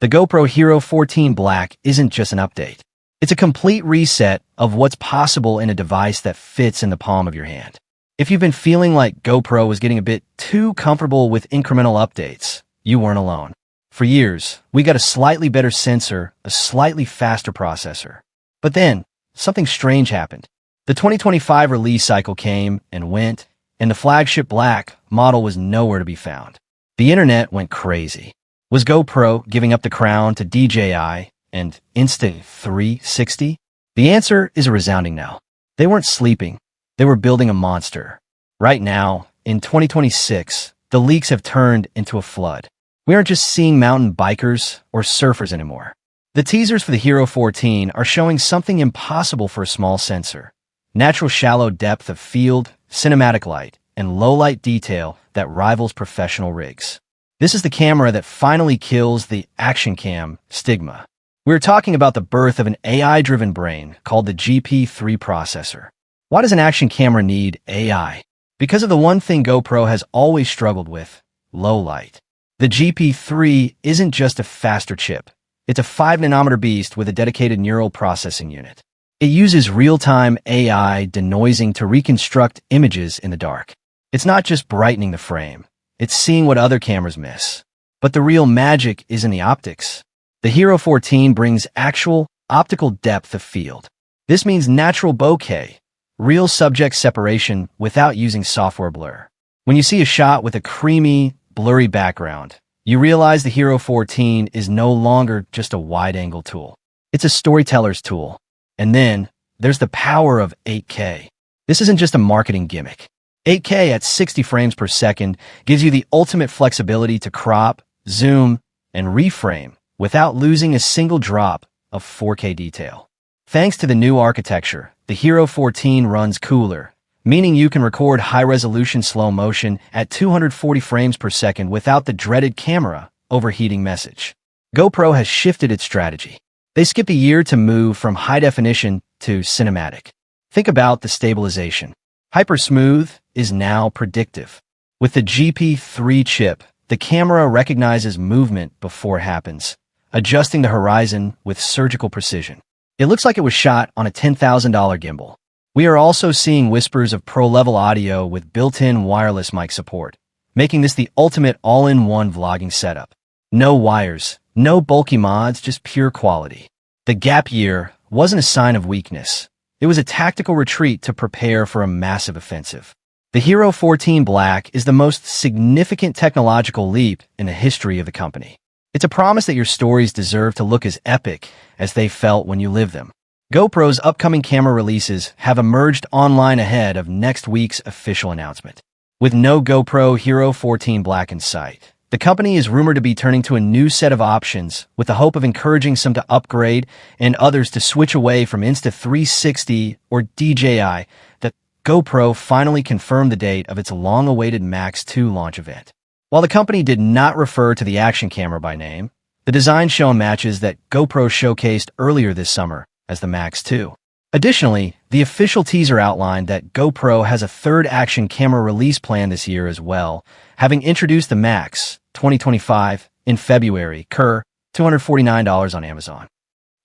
The GoPro Hero 14 Black isn't just an update. It's a complete reset of what's possible in a device that fits in the palm of your hand. If you've been feeling like GoPro was getting a bit too comfortable with incremental updates, you weren't alone. For years, we got a slightly better sensor, a slightly faster processor. But then, something strange happened. The 2025 release cycle came and went, and the flagship Black model was nowhere to be found. The internet went crazy. Was GoPro giving up the crown to DJI and Insta360? The answer is a resounding no. They weren't sleeping. They were building a monster. Right now, in 2026, the leaks have turned into a flood. We aren't just seeing mountain bikers or surfers anymore. The teasers for the Hero 14 are showing something impossible for a small sensor. Natural shallow depth of field, cinematic light, and low-light detail that rivals professional rigs. This is the camera that finally kills the action cam stigma. We're talking about the birth of an AI-driven brain called the GP3 Processor. Why does an action camera need AI? Because of the one thing GoPro has always struggled with: low light. The GP3 isn't just a faster chip. It's a 5-nanometer beast with a dedicated neural processing unit. It uses real-time AI denoising to reconstruct images in the dark. It's not just brightening the frame. It's seeing what other cameras miss. But the real magic is in the optics. The Hero 14 brings actual optical depth of field. This means natural bokeh, real subject separation without using software blur. When you see a shot with a creamy, blurry background, you realize the Hero 14 is no longer just a wide-angle tool. It's a storyteller's tool. And then, there's the power of 8K. This isn't just a marketing gimmick. 8K at 60 frames per second gives you the ultimate flexibility to crop, zoom, and reframe without losing a single drop of 4K detail. Thanks to the new architecture, the Hero 14 runs cooler, meaning you can record high-resolution slow motion at 240 frames per second without the dreaded camera overheating message. GoPro has shifted its strategy. They skipped a year to move from high definition to cinematic. Think about the stabilization. HyperSmooth is now predictive. With the GP3 chip, the camera recognizes movement before it happens, adjusting the horizon with surgical precision. It looks like it was shot on a $10,000 gimbal. We are also seeing whispers of pro-level audio with built-in wireless mic support, making this the ultimate all-in-one vlogging setup. No wires, no bulky mods, just pure quality. The gap year wasn't a sign of weakness. It was a tactical retreat to prepare for a massive offensive. The Hero 14 Black is the most significant technological leap in the history of the company. It's a promise that your stories deserve to look as epic as they felt when you lived them. GoPro's upcoming camera releases have emerged online ahead of next week's official announcement. With no GoPro Hero 14 Black in sight, the company is rumored to be turning to a new set of options with the hope of encouraging some to upgrade and others to switch away from Insta360 or DJI. That GoPro finally confirmed the date of its long-awaited Max 2 launch event. While the company did not refer to the action camera by name, the design shown matches that GoPro showcased earlier this summer as the Max 2. Additionally, the official teaser outlined that GoPro has a third action camera release plan this year as well, having introduced the Max 2025 in February, $249 on Amazon.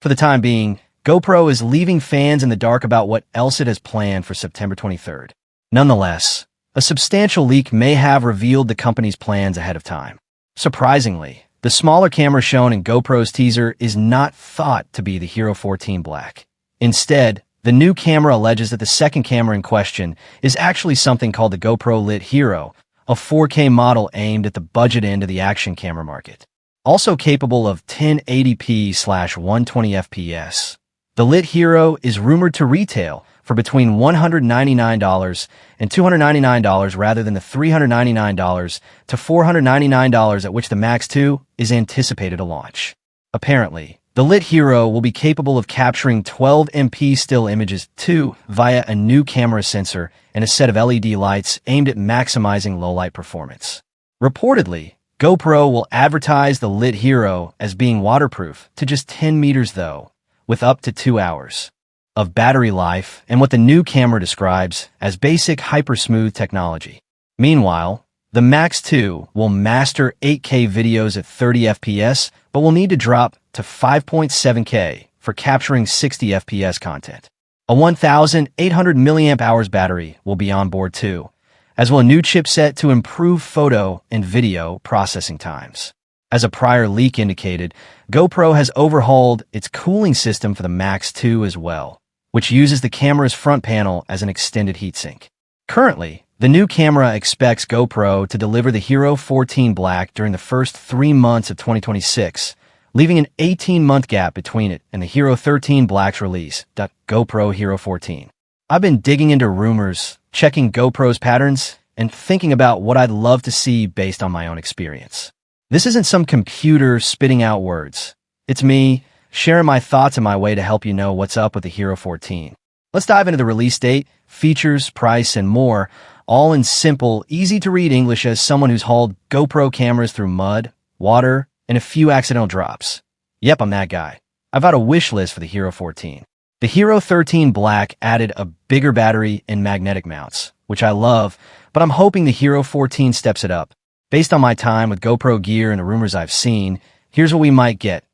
For the time being, GoPro is leaving fans in the dark about what else it has planned for September 23rd. Nonetheless, a substantial leak may have revealed the company's plans ahead of time. Surprisingly, the smaller camera shown in GoPro's teaser is not thought to be the Hero 14 Black. Instead, the new camera alleges that the second camera in question is actually something called the GoPro Lit Hero, a 4K model aimed at the budget end of the action camera market. Also capable of 1080p/120 fps, the Lit Hero is rumored to retail for between $199 and $299 rather than the $399 to $499 at which the Max 2 is anticipated to launch. Apparently, the Lit Hero will be capable of capturing 12MP still images too via a new camera sensor and a set of LED lights aimed at maximizing low-light performance. Reportedly, GoPro will advertise the Lit Hero as being waterproof to just 10 meters though, with up to 2 hours of battery life and what the new camera describes as basic HyperSmooth technology. Meanwhile, The Max 2 will master 8K videos at 30 FPS, but will need to drop to 5.7K for capturing 60 FPS content. A 1,800 mAh battery will be on board too, as will a new chipset to improve photo and video processing times. As a prior leak indicated, GoPro has overhauled its cooling system for the Max 2 as well, which uses the camera's front panel as an extended heatsink. Currently, the new camera expects GoPro to deliver the Hero 14 Black during the first 3 months of 2026, leaving an 18-month gap between it and the Hero 13 Black's release. GoPro Hero 14. I've been digging into rumors, checking GoPro's patterns, and thinking about what I'd love to see based on my own experience. This isn't some computer spitting out words. It's me sharing my thoughts and my way to help you know what's up with the Hero 14. Let's dive into the release date, features, price, and more, all in simple, easy-to-read English as someone who's hauled GoPro cameras through mud, water, and a few accidental drops. Yep, I'm that guy. I've got a wish list for the Hero 14. The Hero 13 Black added a bigger battery and magnetic mounts, which I love, but I'm hoping the Hero 14 steps it up. Based on my time with GoPro gear and the rumors I've seen, here's what we might get.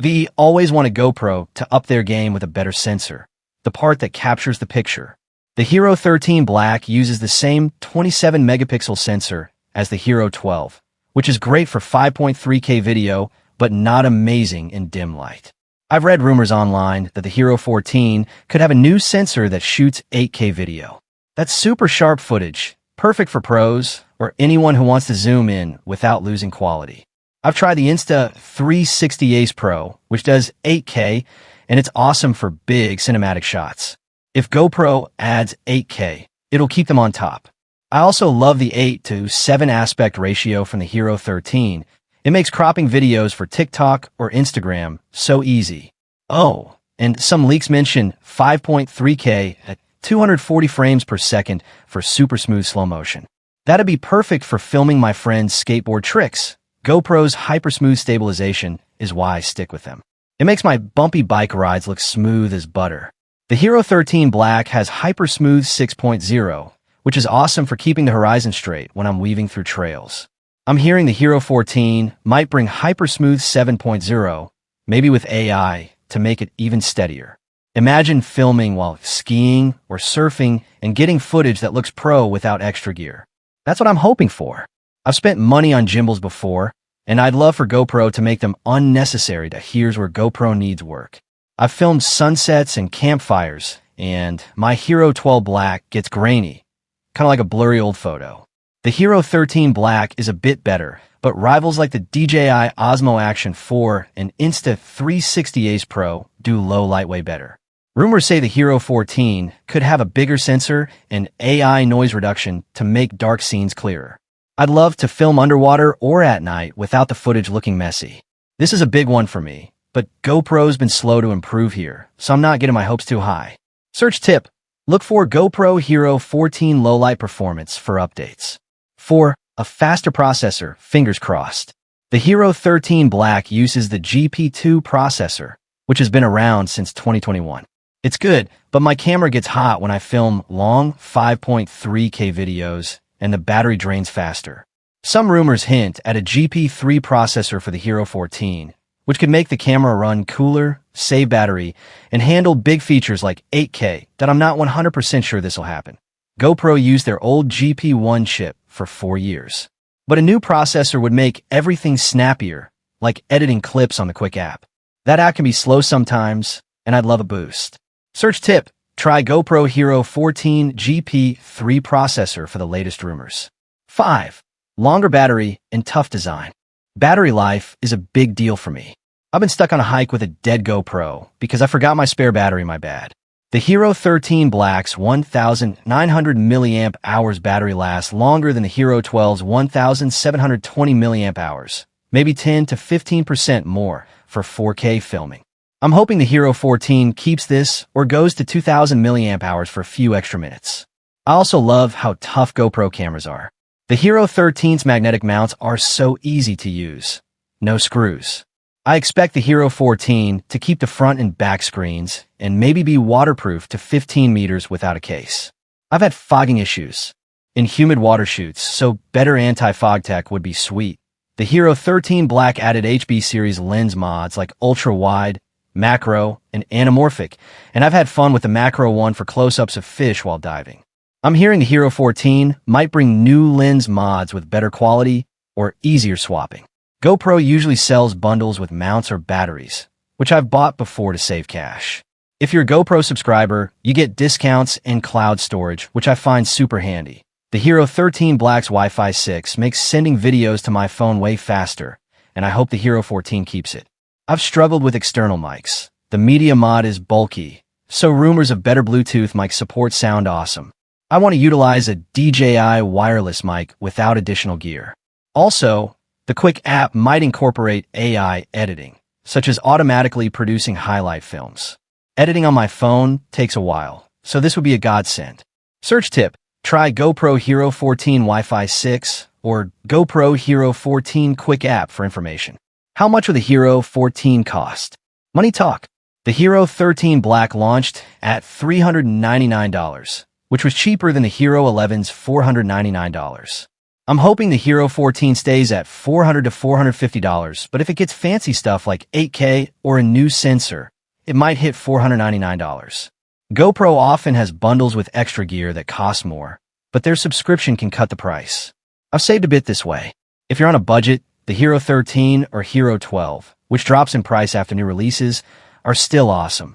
We always want a GoPro to up their game with a better sensor, the part that captures the picture. The Hero 13 Black uses the same 27 megapixel sensor as the Hero 12, which is great for 5.3K video, but not amazing in dim light. I've read rumors online that the Hero 14 could have a new sensor that shoots 8K video. That's super sharp footage, perfect for pros or anyone who wants to zoom in without losing quality. I've tried the Insta360 Ace Pro, which does 8K, and it's awesome for big cinematic shots. If GoPro adds 8K, it'll keep them on top. I also love the 8:7 aspect ratio from the Hero 13. It makes cropping videos for TikTok or Instagram so easy. Oh, and some leaks mention 5.3K at 240 frames per second for super smooth slow motion. That'd be perfect for filming my friends' skateboard tricks. GoPro's HyperSmooth stabilization is why I stick with them. It makes my bumpy bike rides look smooth as butter. The Hero 13 Black has HyperSmooth 6.0, which is awesome for keeping the horizon straight when I'm weaving through trails. I'm hearing the Hero 14 might bring HyperSmooth 7.0, maybe with AI, to make it even steadier. Imagine filming while skiing or surfing and getting footage that looks pro without extra gear. That's what I'm hoping for. I've spent money on gimbals before, and I'd love for GoPro to make them unnecessary. Here's where GoPro needs work. I've filmed sunsets and campfires, and my Hero 12 Black gets grainy, kind of like a blurry old photo. The Hero 13 Black is a bit better, but rivals like the DJI Osmo Action 4 and Insta360 Ace Pro do low light way better. Rumors say the Hero 14 could have a bigger sensor and AI noise reduction to make dark scenes clearer. I'd love to film underwater or at night without the footage looking messy. This is a big one for me, but GoPro's been slow to improve here, so I'm not getting my hopes too high. Search tip: look for GoPro Hero 14 low light performance for updates. 4. A faster processor, fingers crossed. The Hero 13 Black uses the GP3 processor, which has been around since 2021. It's good, but my camera gets hot when I film long 5.3K videos and the battery drains faster. Some rumors hint at a GP3 processor for the Hero 14, which could make the camera run cooler, save battery, and handle big features like 8K that I'm not 100% sure this will happen. GoPro used their old GP1 chip for 4 years. But a new processor would make everything snappier, like editing clips on the Quick app. That app can be slow sometimes, and I'd love a boost. Search tip: try GoPro Hero 14 GP3 processor for the latest rumors. 5. Longer battery and tough design. Battery life is a big deal for me. I've been stuck on a hike with a dead GoPro because I forgot my spare battery, my bad. The Hero 13 Black's 1,900 mAh battery lasts longer than the Hero 12's 1,720 mAh, maybe 10 to 15% more for 4K filming. I'm hoping the Hero 14 keeps this or goes to 2,000 mAh for a few extra minutes. I also love how tough GoPro cameras are. The Hero 13's magnetic mounts are so easy to use. No screws. I expect the Hero 14 to keep the front and back screens and maybe be waterproof to 15 meters without a case. I've had fogging issues. in humid water shoots, so better anti-fog tech would be sweet. The Hero 13 Black added HB series lens mods like ultra-wide, macro, and anamorphic, and I've had fun with the macro one for close-ups of fish while diving. I'm hearing the Hero 14 might bring new lens mods with better quality or easier swapping. GoPro usually sells bundles with mounts or batteries, which I've bought before to save cash. If you're a GoPro subscriber, you get discounts and cloud storage, which I find super handy. The Hero 13 Black's Wi-Fi 6 makes sending videos to my phone way faster, and I hope the Hero 14 keeps it. I've struggled with external mics. The media mod is bulky, so rumors of better Bluetooth mic support sound awesome. I want to utilize a DJI wireless mic without additional gear. Also, the Quick app might incorporate AI editing, such as automatically producing highlight films. Editing on my phone takes a while, so this would be a godsend. Search tip: try GoPro Hero 14 Wi-Fi 6 or GoPro Hero 14 Quick app for information. How much will the Hero 14 cost? Money talk. The Hero 13 Black launched at $399, which was cheaper than the Hero 11's $499. I'm hoping the Hero 14 stays at $400 to $450, but if it gets fancy stuff like 8K or a new sensor, it might hit $499. GoPro often has bundles with extra gear that cost more, but their subscription can cut the price. I've saved a bit this way. If you're on a budget, the Hero 13 or Hero 12, which drops in price after new releases, are still awesome.